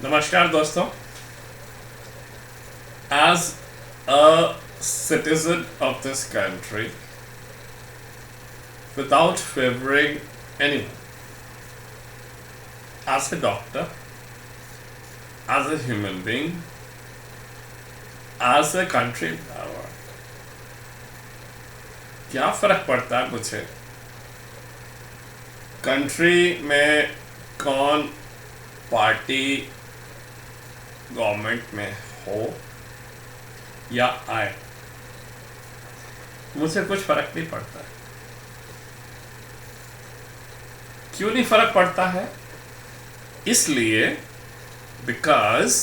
नमस्कार दोस्तों. As a citizen of this country, without favoring anyone, as a doctor, as a human being, as a country lover, क्या फर्क पड़ता है मुझे कंट्री में कौन पार्टी गवर्नमेंट में हो या आए. मुझे कुछ फर्क नहीं पड़ता. क्यों नहीं फर्क पड़ता है? इसलिए बिकॉज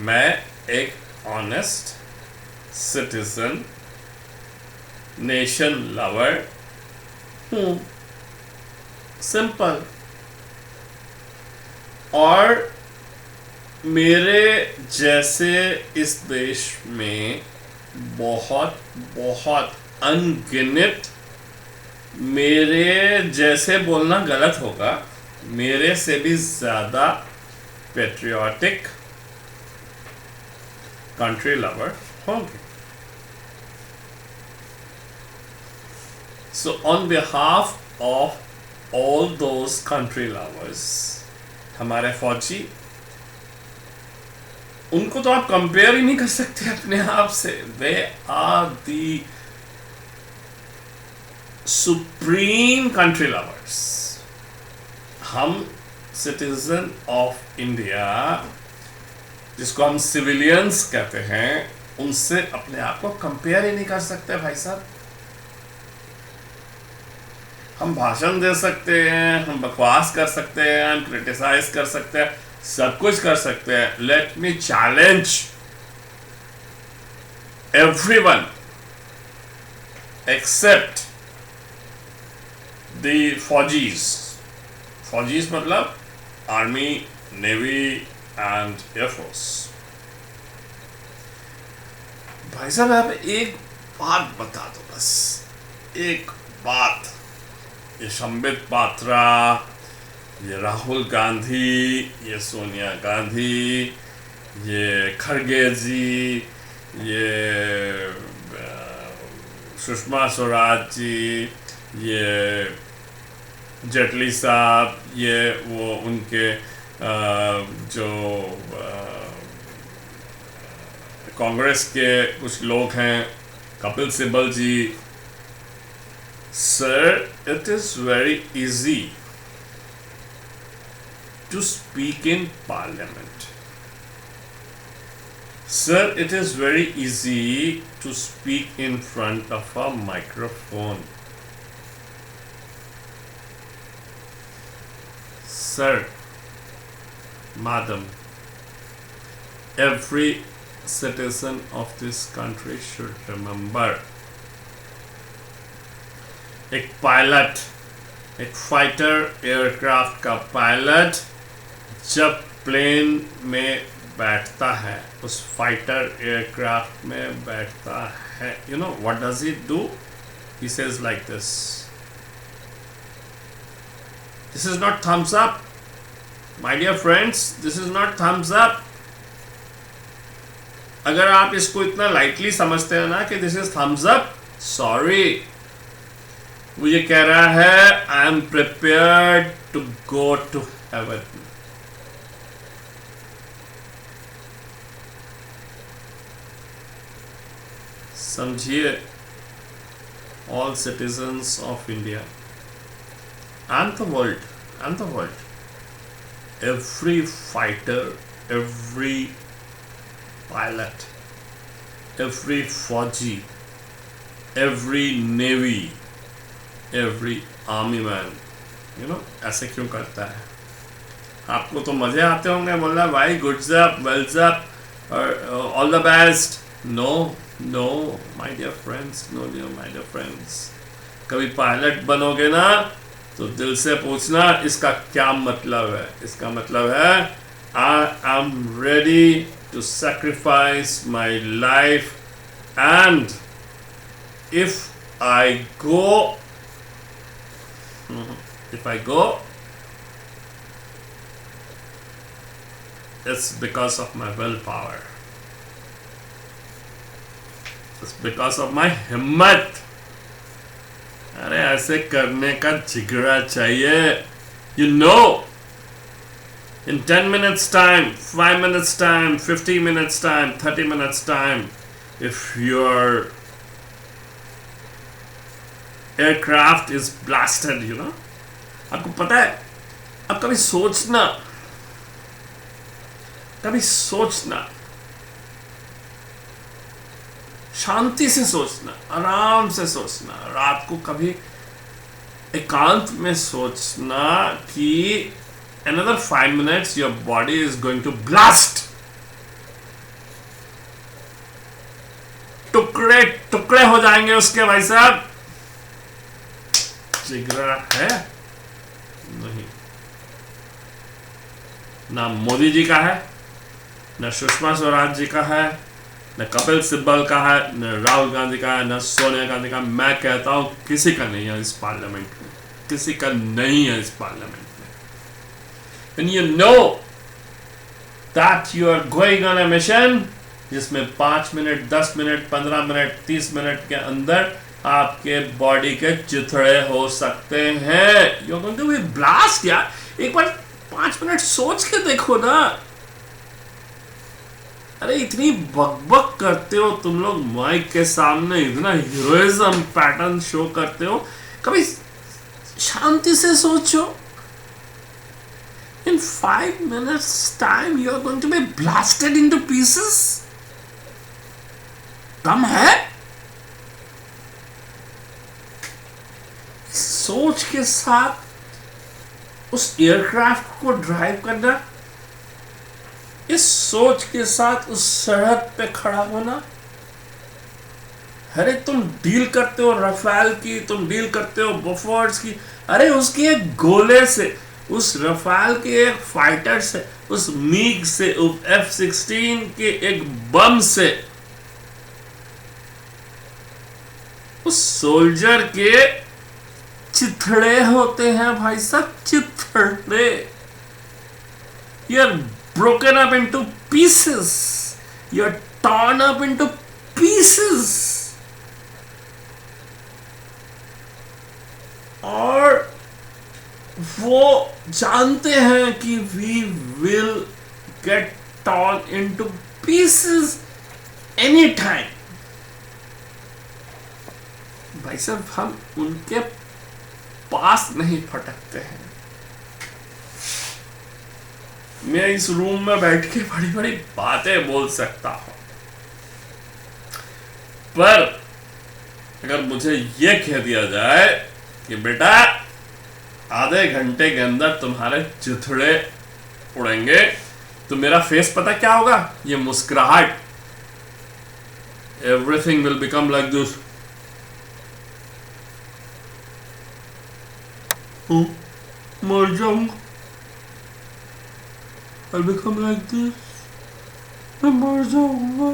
मैं एक ऑनेस्ट सिटीजन नेशन लवर हूं. सिंपल. और मेरे जैसे इस देश में बहुत बहुत अनगिनत, मेरे जैसे बोलना गलत होगा, मेरे से भी ज़्यादा पेट्रियाटिक कंट्री लवर होंगे. So on behalf of all those country lovers, हमारे फौजी, उनको तो आप कंपेयर ही नहीं कर सकते अपने आप से. They are the supreme country lovers. हम सिटीजन ऑफ इंडिया, जिसको हम सिविलियंस कहते हैं, उनसे अपने आप को कंपेयर ही नहीं कर सकते भाई साहब. हम भाषण दे सकते हैं, हम बकवास कर सकते हैं, हम क्रिटिसाइज कर सकते हैं, सब कुछ कर सकते हैं. Let me challenge everyone except the फौजीज. फौजीज मतलब आर्मी, नेवी एंड एयरफोर्स. भाई साहब, आप एक बात बता दो, बस एक बात. ये संबित पात्रा, ये राहुल गांधी, ये सोनिया गांधी, ये खड़गे जी, ये सुषमा स्वराज जी, ये जेटली साहब, ये वो उनके जो कांग्रेस के कुछ लोग हैं, Kapil Sibal ji. Sir, it is very easy to speak in parliament. Sir, it is very easy to speak in front of a microphone. Sir, madam, every citizen of this country should remember, एक पायलट, एक fighter aircraft का pilot जब plane में बैठता है, उस fighter aircraft में बैठता है, you know what does he do? He says like this. This is not thumbs up, my dear friends. This is not thumbs up. अगर आप इसको इतना लाइटली समझते हैं ना कि this is thumbs up, sorry. वो ये कह रहा है, I am prepared to go to haven. समझिए, all citizens of India and the world, every fighter, every pilot, every फौजी, every navy, every army man, you know, ऐसे क्यों करता है? आपको तो मजे आते होंगे बोलना, भाई गुड जॉब, वेल जॉब, और all the best. No no my dear friends, no my dear friends. कभी पायलट बनोगे ना तो दिल से पूछना इसका क्या मतलब है. इसका मतलब है, I am ready to sacrifice my life, and if I go if I go, It's because of my willpower. It's because of my हिम्मत. अरे ऐसे करने का जिगरा चाहिए. You know, in 10 minutes time, 5 minutes time, 50 minutes time, 30 minutes time, if your aircraft is blasted, you know, आपको पता है, अब कभी सोचना, शांति से सोचना, आराम से सोचना, रात को कभी एकांत में सोचना कि another 5 minutes your body is going to blast. टुकड़े टुकड़े हो जाएंगे उसके भाई साहब. जिगरा है नहीं. ना मोदी जी का है, न सुषमा स्वराज जी का है, न कपिल सिब्बल का है, न राहुल गांधी का है, न सोनिया गांधी का. मैं कहता हूं किसी का नहीं है इस पार्लियामेंट में. किसी का नहीं है इस पार्लियामेंट में. When you know that you are going on a mission जिसमें 5 मिनट, 10 मिनट, 15 मिनट, 30 मिनट के अंदर आपके बॉडी के चिथड़े हो सकते हैं. You're going to be blast यार. एक बार 5 मिनट सोच के देखो ना. अरे इतनी बकबक करते हो तुम लोग माइक के सामने, इतना हीरोइज्म पैटर्न शो करते हो, कभी शांति से सोचो. In 5 minutes time you are going to be blasted into pieces. कम है? सोच के साथ उस एयरक्राफ्ट को ड्राइव करना, इस सोच के साथ उस सड़क पे खड़ा होना. अरे तुम डील करते हो रफाल की, तुम डील करते हो बोफोर्स की. अरे उसके एक गोले से, उस रफाल के एक फाइटर से, उस मीग से, उस F-16 के एक बम से, उस सोल्जर के चिथड़े होते हैं भाई साहब. चिथड़े. You're broken up into pieces. You're torn up into pieces. और वो जानते हैं कि we will get torn into pieces anytime. भाई साहब हम उनके पास नहीं फटकते हैं. मैं इस रूम में बैठ के बड़ी बड़ी बातें बोल सकता हूं, पर अगर मुझे यह कह दिया जाए कि बेटा आधे घंटे के अंदर तुम्हारे चिथड़े उड़ेंगे, तो मेरा फेस पता क्या होगा? ये मुस्कुराहट. Everything will become like this. मर जाऊंगा. I'll become like this. मैं मर जाऊंगा.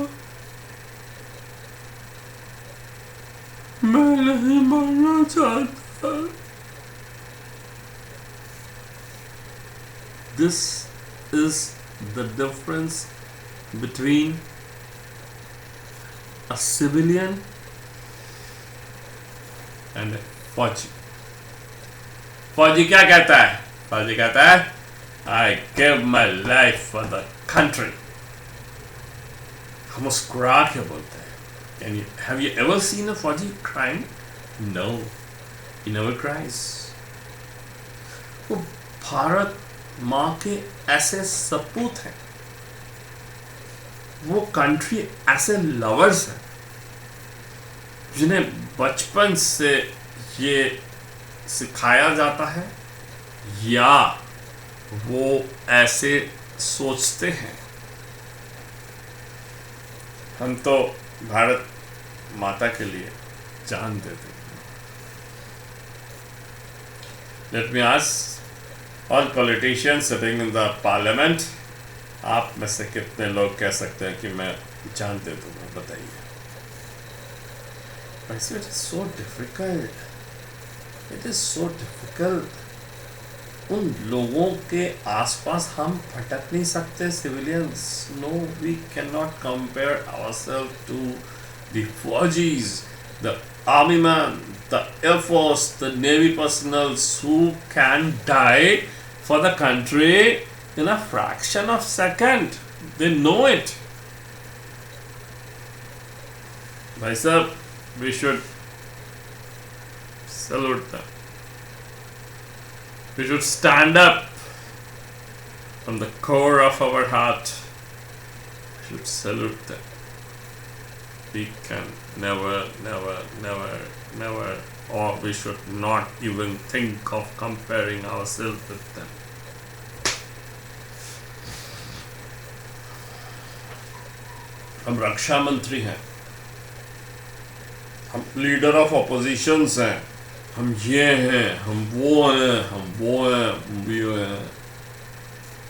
मैं नहीं मरना चाहता. This is the difference between a civilian and a फौजी. फौजी क्या कहता है? फौजी कहता है I give my life for the country. हम मुस्कुरा के बोलते हैं. And have you ever seen a फौजी crying? No, he never cries. वो भारत माँ के ऐसे सपूत हैं. वो कंट्री ऐसे लवर्स हैं जिन्हें बचपन से ये सिखाया जाता है, या वो ऐसे सोचते हैं. हम तो भारत माता के लिए जान देते हैं. Let me ask all politicians sitting in the parliament, आप में से कितने लोग कह सकते हैं कि मैं जान दे दूंगा? बताइए. It is so difficult. It is so difficult. उन लोगों के आसपास हम भटक नहीं सकते civilians. No, we can not compare ourselves to the faujis, the army man, the air force, the navy personnels who can die for the country in a fraction of second. They know it. भाई साहब, we should salute them. We should stand up from the core of our heart. We should salute them. We can never, or we should not even think of comparing ourselves with them. हम रक्षा मंत्री हैं, हम leader of opposition's हैं, हम ये हैं, हम वो हैं, हम वो हैं, हम भी हैं.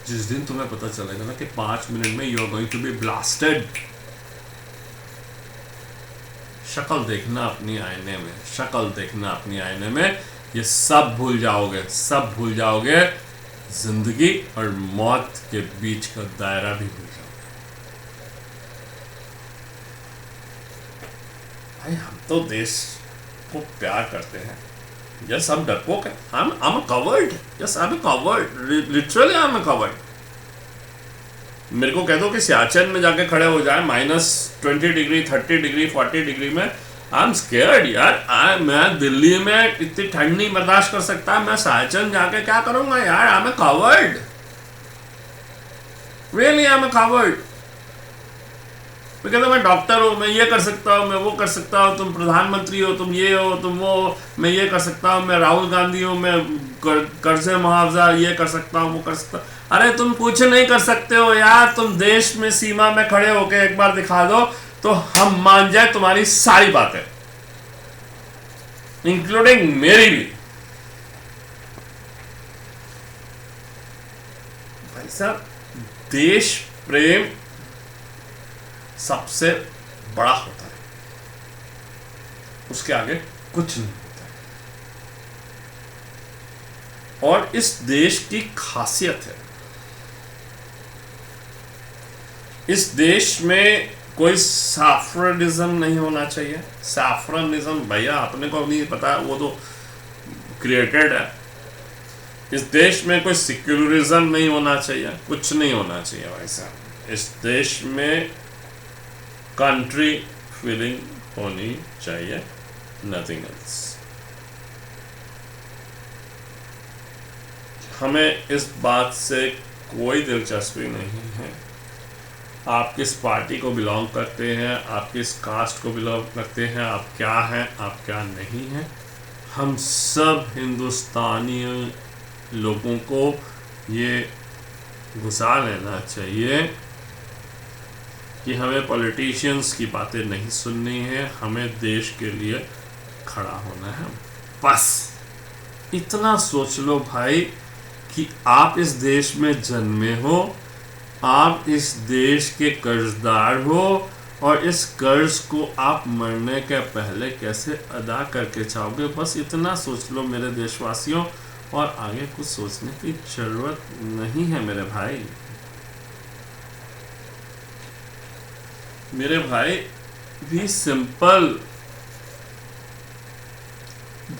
जिस दिन तुम्हें पता चलेगा ना कि 5 मिनट में you are going to be blasted, शक्ल देखना अपनी आईने में, शक्ल देखना अपनी आईने में, ये सब भूल जाओगे, सब भूल जाओगे. जिंदगी और मौत के बीच का दायरा भी भूल जाओगे. भाई हम तो देश को प्यार करते हैं. यस, हम डरपोक हैं. I'm covered. Yes, I'm covered. Literally I'm covered. मेरे को कह दो कि सियाचिन में जाके खड़े हो जाए -20 डिग्री, 30 डिग्री, 40 डिग्री में, आई एम स्केयर्ड यार. मैं दिल्ली में इतनी ठंड नहीं बर्दाश्त कर सकता. मैं सियाचिन जाके क्या करूंगा यार. I am covered. Really I am covered. मैं कहता मैं डॉक्टर हूँ, मैं ये कर सकता हूँ, मैं वो कर सकता हूँ, तुम प्रधानमंत्री हो, तुम ये हो, तुम वो, मैं ये कर सकता हूँ, मैं राहुल गांधी हूँ, मैं कर्ज मुआवजा ये कर सकता हूँ, वो कर सकता हूँ. अरे तुम कुछ नहीं कर सकते हो यार. तुम देश में सीमा में खड़े होके एक बार दिखा दो तो हम मान जाए तुम्हारी सारी बातें, इंक्लूडिंग मेरी भी. भाई साहब, देश प्रेम सबसे बड़ा होता है, उसके आगे कुछ नहीं होता है. और इस देश की खासियत है, इस देश में कोई सैफ्रनिज्म नहीं होना चाहिए. सैफ्रनिज्म भैया अपने को नहीं पता, वो तो क्रिएटेड है. इस देश में कोई सेक्युलरिज्म नहीं होना चाहिए, कुछ नहीं होना चाहिए भाई साहब. इस देश में कंट्री फीलिंग होनी चाहिए, नथिंग एल्स. हमें इस बात से कोई दिलचस्पी नहीं है आप किस पार्टी को बिलोंग करते हैं, आप किस कास्ट को बिलोंग करते हैं, आप क्या हैं, आप क्या नहीं हैं. हम सब हिंदुस्तानी लोगों को ये घुसा लेना चाहिए कि हमें पॉलिटिशियंस की बातें नहीं सुननी है, हमें देश के लिए खड़ा होना है. बस इतना सोच लो भाई कि आप इस देश में जन्मे हो, आप इस देश के कर्जदार हो, और इस कर्ज को आप मरने के पहले कैसे अदा करके चाहोगे. बस इतना सोच लो मेरे देशवासियों, और आगे कुछ सोचने की जरूरत नहीं है मेरे भाई. मेरे भाई, भी सिंपल.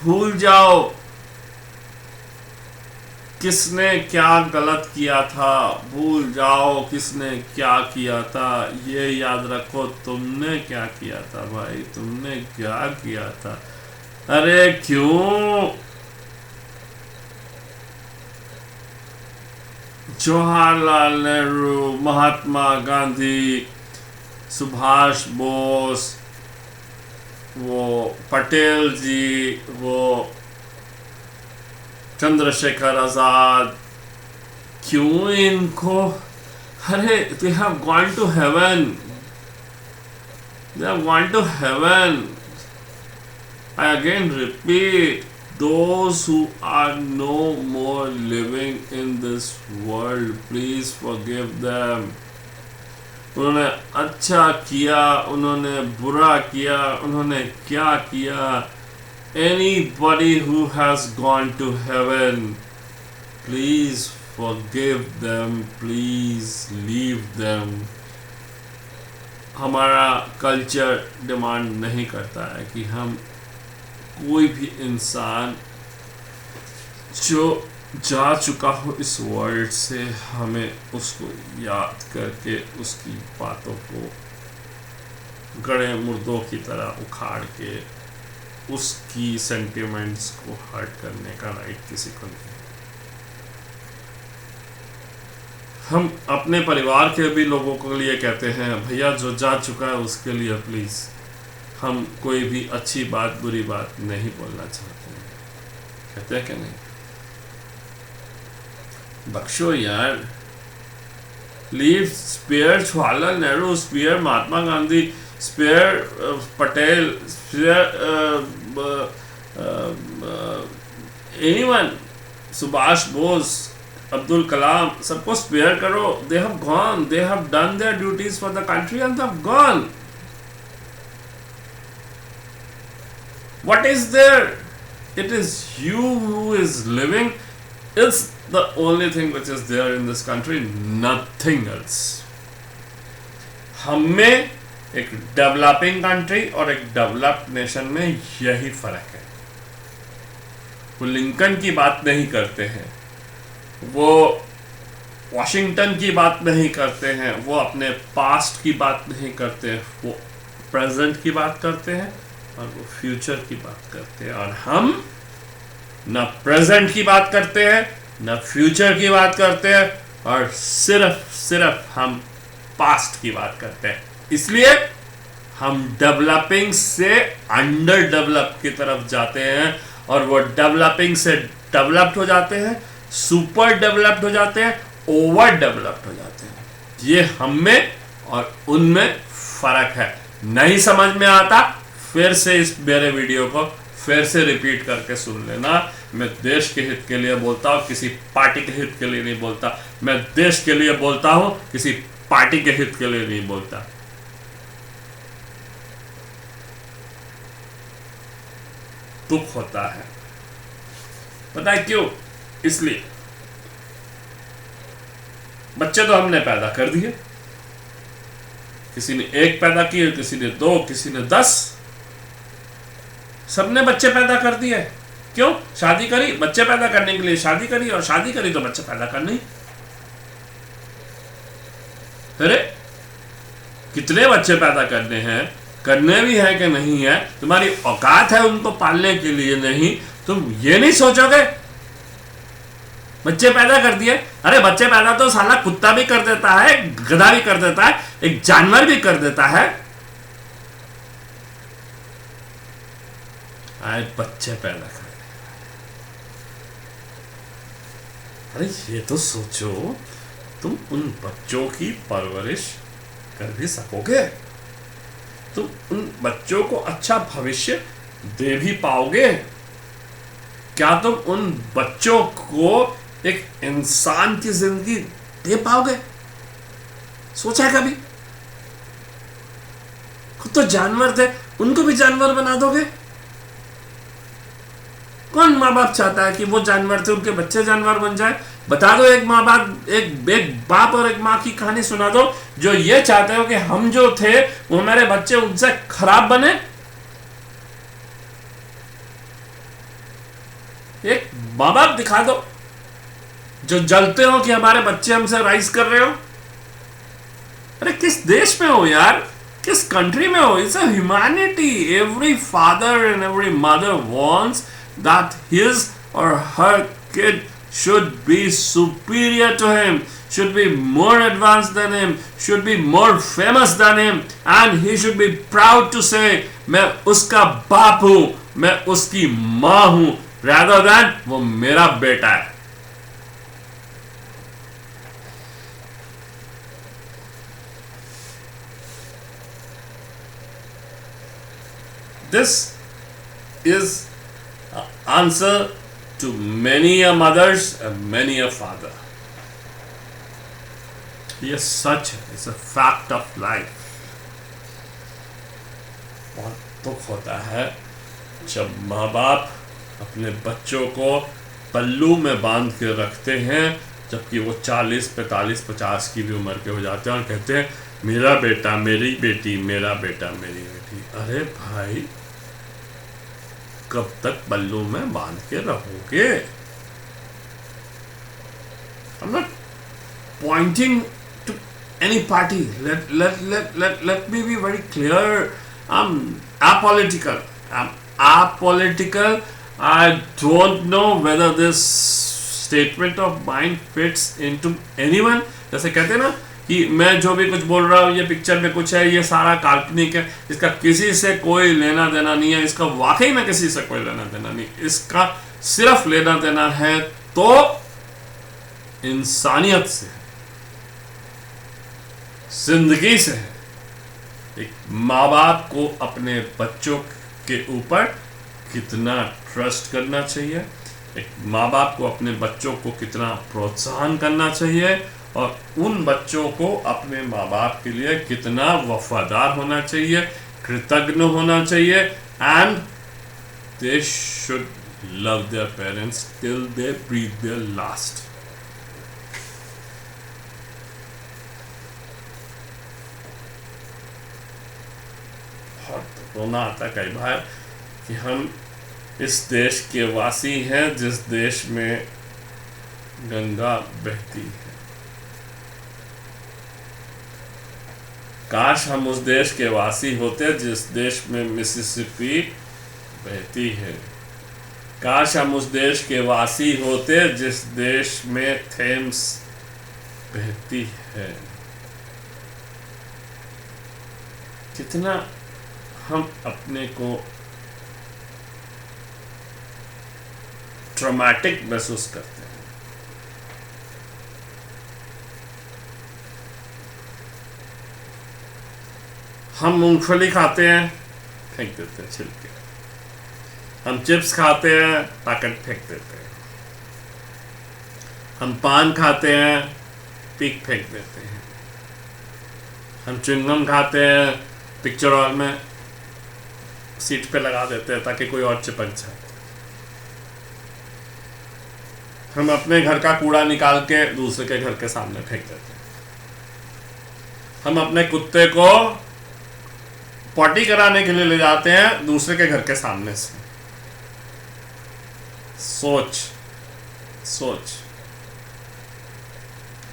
भूल जाओ किसने क्या गलत किया था, भूल जाओ किसने क्या किया था. ये याद रखो तुमने क्या किया था भाई, तुमने क्या किया था. अरे क्यों जवाहरलाल नेहरू, महात्मा गांधी, सुभाष बोस, वो पटेल जी, वो चंद्रशेखर आजाद, क्यों इनको, अरे they have gone to heaven, they have gone to heaven. I again repeat, those who are no more living in this world, please forgive them. उन्होंने अच्छा किया, उन्होंने बुरा किया, उन्होंने क्या किया. Anybody who has gone to heaven, please forgive them, please leave them. हमारा कल्चर डिमांड नहीं करता है कि हम कोई भी इंसान जो जा चुका हो इस वर्ल्ड से, हमें उसको याद करके उसकी बातों को गड़े मुर्दों की तरह उखाड़ के उसकी सेंटिमेंट्स को हर्ट करने का राइट किसी को नहीं। हम अपने परिवार के भी लोगों के लिए कहते हैं भैया जो जा चुका है उसके लिए प्लीज, हम कोई भी अच्छी बात बुरी बात नहीं बोलना चाहते हैं, कहते हैं कि नहीं? बख्शो यार, leave, spare Jawaharlal Nehru, spare Mahatma Gandhi, spare Patel, spare anyone, Subhash Bose, Abdul Kalam, सबको स्पेयर करो। They have gone, they have done their duties for the country and they have gone. What is there? It is you who is living. It's the only thing which is there in this country, nothing else. हमें एक developing country और एक developed nation में यही फर्क है। वो Lincoln की बात नहीं करते हैं, वो वॉशिंगटन की बात नहीं करते हैं, वो अपने पास्ट की बात नहीं करते हैं, वो प्रेजेंट की बात करते हैं और वो फ्यूचर की बात करते हैं। और हम ना प्रेजेंट की बात करते हैं ना फ्यूचर की बात करते हैं और सिर्फ हम पास्ट की बात करते हैं। इसलिए हम डेवलपिंग से अंडर डेवलप की तरफ जाते हैं और वो डेवलपिंग से डेवलप्ड हो जाते हैं, सुपर डेवलप्ड हो जाते हैं, ओवर डेवलप्ड हो जाते हैं। ये हम में और उनमें फर्क है। नहीं समझ में आता, फिर से इस मेरे वीडियो को फिर से रिपीट करके सुन लेना। मैं देश के हित के लिए बोलता हूँ, किसी पार्टी के हित के लिए नहीं बोलता। मैं देश के लिए बोलता हूँ, किसी पार्टी के हित के लिए नहीं बोलता। दुख होता है, पता है क्यों? इसलिए बच्चे तो हमने पैदा कर दिए, किसी ने एक पैदा किए, किसी ने दो, किसी ने 10, सबने बच्चे पैदा कर दिए। क्यों? शादी करी, बच्चे पैदा करने के लिए शादी करी, और शादी करी तो बच्चे पैदा करने। अरे कितने बच्चे पैदा करने हैं, करने भी है कि नहीं है, तुम्हारी औकात है उनको पालने के लिए नहीं, तुम ये नहीं सोचोगे? बच्चे पैदा कर दिए। अरे बच्चे पैदा तो साला कुत्ता भी कर देता है, गधा भी कर देता है, एक जानवर भी कर देता है। आए बच्चे पैदा कर। अरे ये तो सोचो, तुम उन बच्चों की परवरिश कर भी सकोगे? तुम उन बच्चों को अच्छा भविष्य दे भी पाओगे? क्या तुम उन बच्चों को एक इंसान की जिंदगी दे पाओगे? सोचा है कभी? खुद तो जानवर थे, उनको भी जानवर बना दोगे? कौन माँ बाप चाहता है कि वो जानवर थे उनके बच्चे जानवर बन जाए? बता दो एक माँ बाप, एक बाप और एक माँ की कहानी सुना दो जो ये चाहते हो कि हम जो थे वो हमारे बच्चे उनसे खराब बने। एक माँ बाप दिखा दो जो जलते हो कि हमारे बच्चे हमसे राइज कर रहे हो। अरे किस देश में हो यार, किस कंट्री में हो? It's a humanity. Every father and every mother wants that his or her kid should be superior to him, should be more advanced than him, should be more famous than him, and he should be proud to say मैं उसका बाप हूं, मैं उसकी मां हूं, rather than वो मेरा बेटा है। This is answer to many a mothers and many a father. ये सच है, it's a fact of life। बहुत दुख होता है जब माँ बाप अपने बच्चों को पल्लू में बांध के रखते हैं, जबकि वो 40, 45, 50 की भी उम्र के हो जाते हैं और कहते हैं मेरा बेटा, मेरी बेटी, मेरा बेटा, मेरी बेटी। अरे भाई, कब तक पल्लू में बांध के रहोगे? I'm not pointing to any party. Let me be very clear. I'm apolitical. I don't know whether this statement of mine fits into anyone. जैसे कहते हैं ना कि मैं जो भी कुछ बोल रहा हूँ ये पिक्चर में कुछ है, ये सारा काल्पनिक है, इसका किसी से कोई लेना देना नहीं है, इसका वाकई में किसी से कोई लेना देना नहीं, इसका सिर्फ लेना देना है तो इंसानियत से है, जिंदगी से है। एक माँ बाप को अपने बच्चों के ऊपर कितना ट्रस्ट करना चाहिए, एक माँ बाप को अपने बच्चों को कितना प्रोत्साहन करना चाहिए, और उन बच्चों को अपने माँ बाप के लिए कितना वफादार होना चाहिए, कृतज्ञ होना चाहिए, and they should love their parents till they breathe their last. बहुत रोना आता कई बार कि हम इस देश के वासी हैं जिस देश में गंगा बहती है। काश हम उस देश के वासी होते जिस देश में मिसिसिपी बहती है। काश हम उस देश के वासी होते जिस देश में थेम्स बहती है। कितना हम अपने को ट्रॉमेटिक महसूस करते हैं। हम मूंगफली खाते हैं, फेंक देते हैं छिलके। हम चिप्स खाते हैं, पैकेट फेंक देते हैं। हम पान खाते हैं, पीक फेंक देते हैं। हम च्युइंगम खाते हैं, पिक्चर हॉल में सीट पे लगा देते हैं ताकि कोई और चिपक जाए। हम अपने घर का कूड़ा निकाल के दूसरे के घर के सामने फेंक देते हैं। हम अपने कुत्ते को पॉटी कराने के लिए ले जाते हैं दूसरे के घर के सामने से। सोच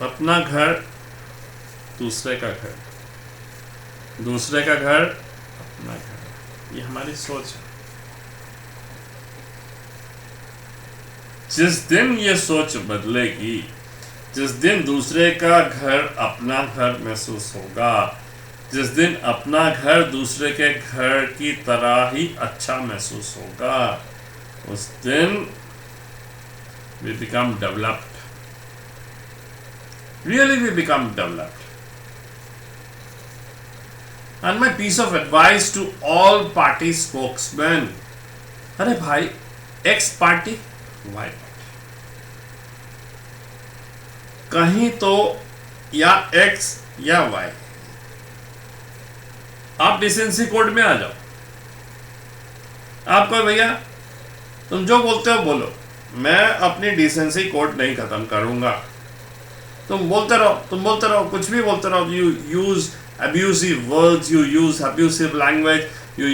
अपना घर, दूसरे का घर, दूसरे का घर, अपना घर, ये हमारी सोच है। जिस दिन ये सोच बदलेगी, जिस दिन दूसरे का घर अपना घर महसूस होगा, जिस दिन अपना घर दूसरे के घर की तरह ही अच्छा महसूस होगा, उस दिन we become developed. Really we become developed. And my piece of advice to all party spokesmen, अरे भाई, X पार्टी, Y पार्टी, कहीं तो या X या Y, आप डिसेंसी कोड में आ जाओ। आप कहो भैया तुम जो बोलते हो बोलो, मैं अपनी डिसेंसी कोड नहीं खत्म करूंगा। तुम बोलते रहो, कुछ भी बोलते रहो। You use abusive words, you use abusive language, you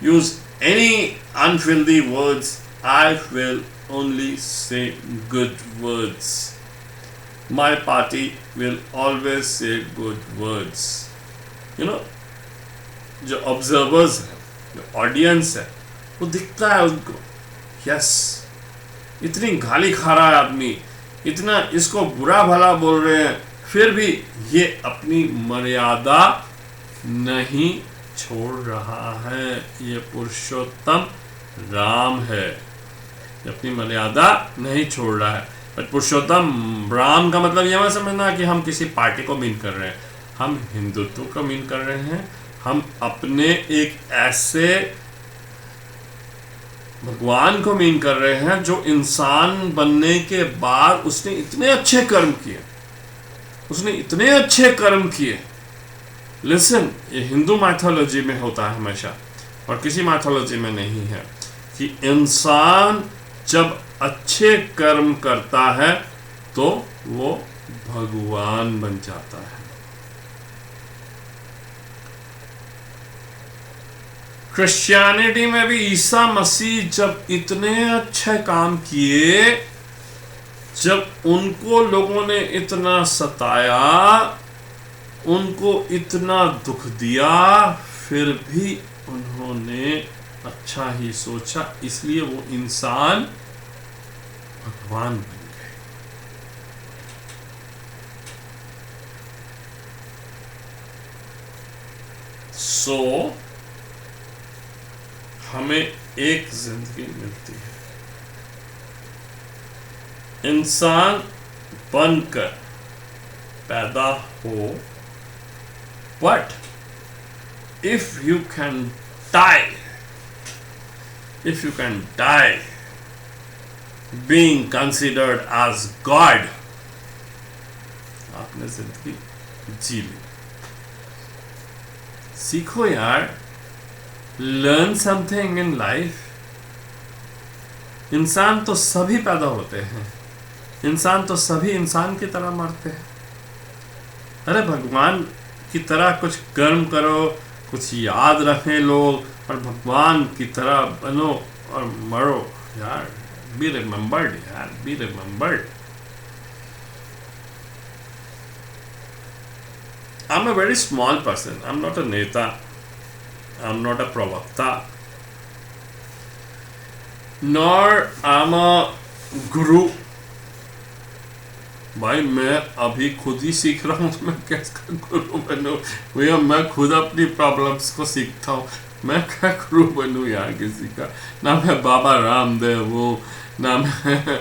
use any unfriendly words. I will only say good words. My party will always say good words. You know, जो observers है, जो audience है, वो दिखता है उनको, yes, इतनी गाली खा रहा है आदमी, इतना इसको बुरा भला बोल रहे हैं, फिर भी ये अपनी मर्यादा नहीं छोड़ रहा है। ये पुरुषोत्तम राम है, ये अपनी मर्यादा नहीं छोड़ रहा है। बट पुरुषोत्तम राम का मतलब ये मत समझना कि हम किसी पार्टी को मीन कर रहे हैं। हम हिंदुत्व को मीन कर रहे हैं। हम अपने एक ऐसे भगवान को मीन कर रहे हैं जो इंसान बनने के बाद उसने इतने अच्छे कर्म किए, उसने इतने अच्छे कर्म किए। लिसन, ये हिंदू माइथोलॉजी में होता है हमेशा, और किसी माइथोलॉजी में नहीं है, कि इंसान जब अच्छे कर्म करता है तो वो भगवान बन जाता है। क्रिश्चियनिटी में भी ईसा मसीह जब इतने अच्छे काम किए, जब उनको लोगों ने इतना सताया, उनको इतना दुख दिया, फिर भी उन्होंने अच्छा ही सोचा, इसलिए वो इंसान भगवान बन गए। सो हमें एक जिंदगी मिलती है, इंसान बनकर पैदा हो, but if you can die, if you can die being considered as God, आपने जिंदगी जी ली। सीखो यार, लर्न समथिंग इन लाइफ। इंसान तो सभी पैदा होते हैं, इंसान तो सभी इंसान की तरह मरते हैं। अरे भगवान की तरह कुछ कर्म करो, कुछ याद रखें लोग, और भगवान की तरह बनो और मरो यार। बी रिमेम्बर्ड यार, be remembered. I am a very small person, I am not a नेता, आई एम नॉट अ प्रवक्ता, नॉर आई एम अ गुरु। भाई मैं अभी खुद ही सीख रहा हूँ, तो मैं कैसे गुरु बनूं भैया? मैं खुद अपनी प्रॉब्लम्स को सीखता हूँ, मैं क्या गुरु बनूं यार किसी का? ना मैं बाबा रामदेव हूँ, ना मैं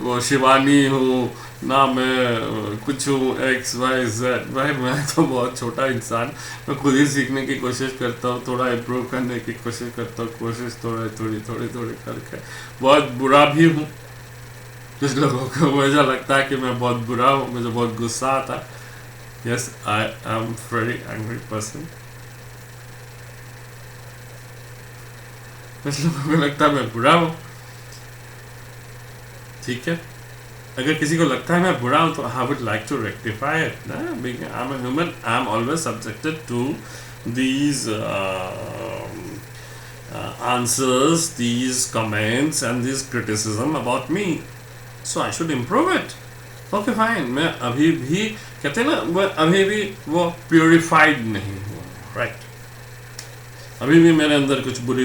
वो शिवानी हूँ, ना मैं कुछ हूँ एक्स वाई जेड। भाई मैं तो बहुत छोटा इंसान, मैं खुद ही सीखने की कोशिश करता हूँ, थोड़ा इम्प्रूव करने की कोशिश करता हूँ, कोशिश थोड़ी करके। बहुत बुरा भी हूँ, कुछ लोगों को मुझे लगता है कि मैं बहुत बुरा हूँ, मुझे बहुत गुस्सा आता है। Yes, I am very angry person. कुछ लोगों को लगता है मैं बुरा हूँ, ठीक है। अगर किसी को लगता है मैं बुरा हूँ तो I would like to rectify it ना। I am a human, I am always subjected to these answers, these comments and this criticism about me, so I should improve it. Okay fine, मैं अभी भी कहते हैं ना, मैं अभी भी वो प्योरिफाइड नहीं हूँ, राइट। अभी भी मेरे अंदर कुछ बुरी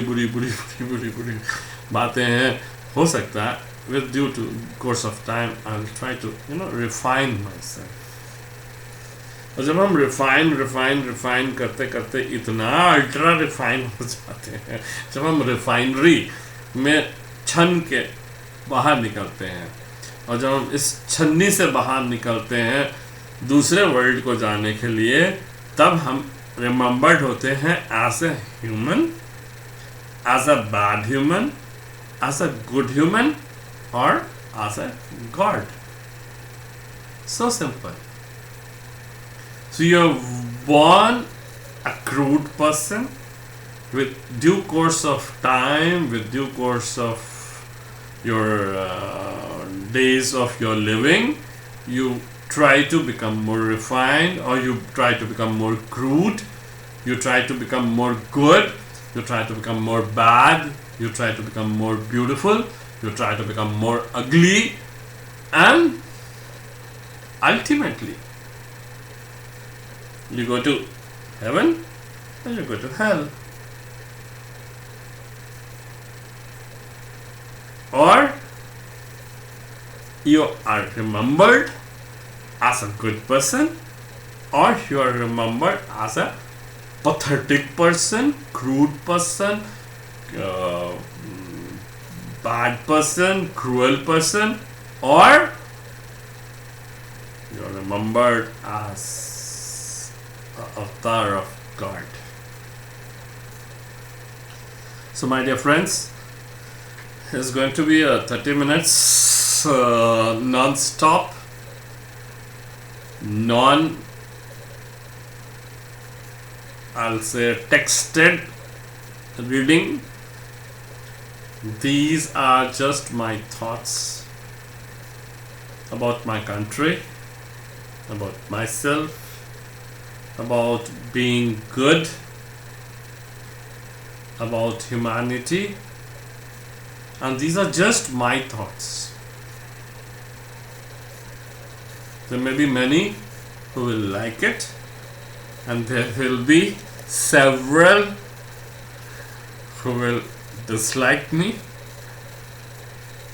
बातें हैं। हो सकता है with due to course of time I will try to refine myself। और जब हम रिफाइन करते करते इतना अल्ट्रा रिफाइन हो जाते हैं, जब हम रिफाइनरी में छन के बाहर निकलते हैं, और जब हम इस छन्नी से बाहर निकलते हैं दूसरे वर्ल्ड को जाने के लिए, तब हम रिमेम्बर्ड होते हैं as a human, as a bad human, as a good human, और as a god. So simple. So you're born a crude person, with due course of time, with due course of your days of your living, you try to become more refined, or you try to become more crude, you try to become more good, you try to become more bad, you try to become more beautiful, you try to become more ugly, and ultimately you go to heaven or you go to hell, or you are remembered as a good person, or you are remembered as a pathetic person, crude person, bad person, cruel person, or you are remembered as avatar of God. So my dear friends, it's going to be a 30 minutes non-stop, I'll say texted reading, These are just my thoughts about my country, about myself, about being good, about humanity, and these are just my thoughts. There may be many who will like it, and there will be several who will dislike me.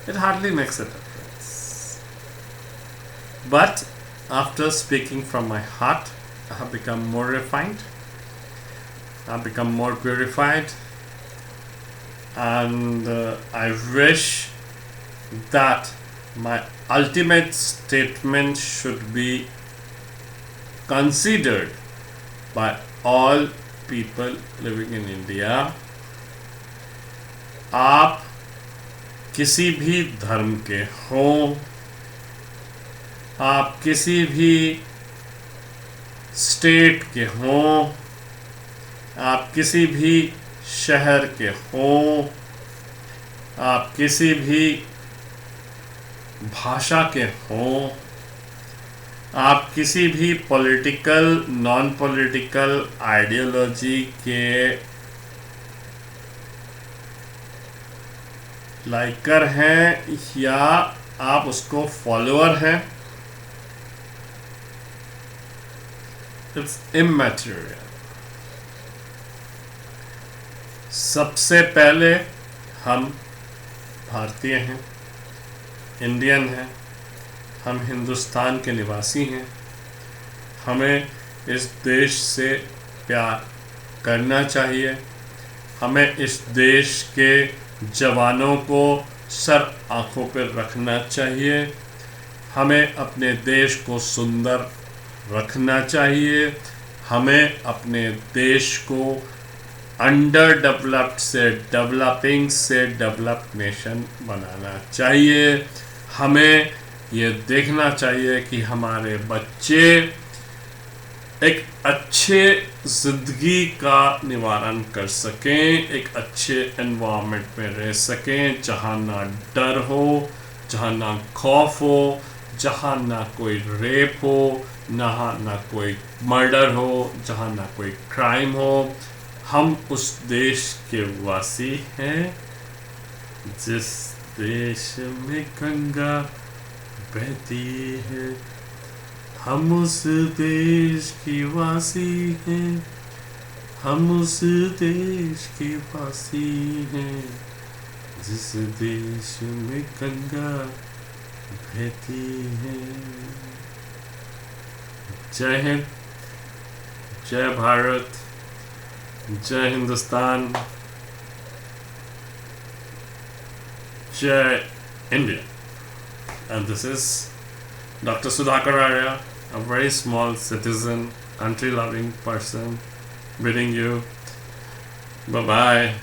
It hardly makes a difference. But after speaking from my heart, I have become more refined, I have become more purified, and I wish that my ultimate statement should be considered by all people living in India. आप किसी भी धर्म के हों, आप किसी भी state के हों, आप किसी भी शहर के हों, आप किसी भी भाषा के हों, आप किसी भी पॉलिटिकल नॉन पॉलिटिकल आइडियोलॉजी के लाइकर हैं या आप उसको फॉलोअर हैं, इट्स इमैटेरियल. सबसे पहले हम भारतीय हैं, इंडियन हैं, हम हिंदुस्तान के निवासी हैं. हमें इस देश से प्यार करना चाहिए. हमें इस देश के जवानों को सर आंखों पर रखना चाहिए. हमें अपने देश को सुंदर रखना चाहिए. हमें अपने देश को अंडर डेवलप्ड से डेवलपिंग से डेवलप्ड नेशन बनाना चाहिए. हमें ये देखना चाहिए कि हमारे बच्चे एक अच्छे ज़िंदगी का निवारण कर सकें, एक अच्छे एनवायरनमेंट में रह सकें, जहाँ ना डर हो, जहाँ ना खौफ हो, जहाँ ना कोई रेप हो, ना कोई मर्डर हो, जहाँ ना कोई क्राइम हो. हम उस देश के वासी हैं जिस देश में गंगा बहती है. हम उस देश की वासी हैं, हम उस देश के वासी हैं जिस देश में गंगा बहती है. जय हिंद, जय भारत, जय हिंदुस्तान, जय India. And this is Dr. Sudhakar Arya, a very small citizen, country-loving person, bidding you bye-bye,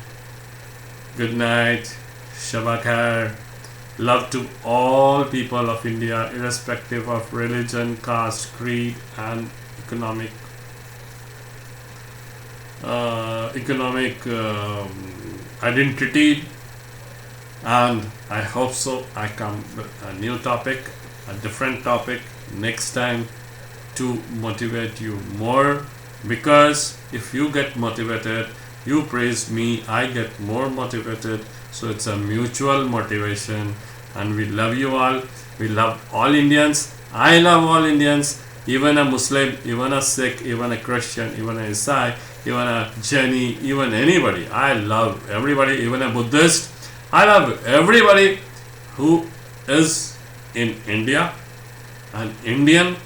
good night, Shabba Khair. Love to all people of India, irrespective of religion, caste, creed, and economic identity. And I hope so I come with a new topic, a different topic next time to motivate you more, because if you get motivated, you praise me, I get more motivated. So it's a mutual motivation, and we love you all. We love all Indians. I love all Indians, even a Muslim, even a Sikh, even a Christian, even a Isai, even a Jaini, even anybody. I love everybody, even a Buddhist. I love everybody who is in India, an Indian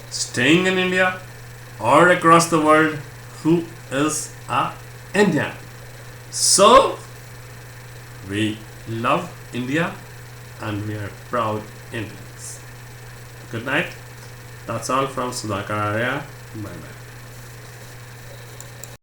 staying in India or across the world who is a Indian. So we love India and we are proud Indians. Good night. That's all from Sudhakar Arya. Bye bye.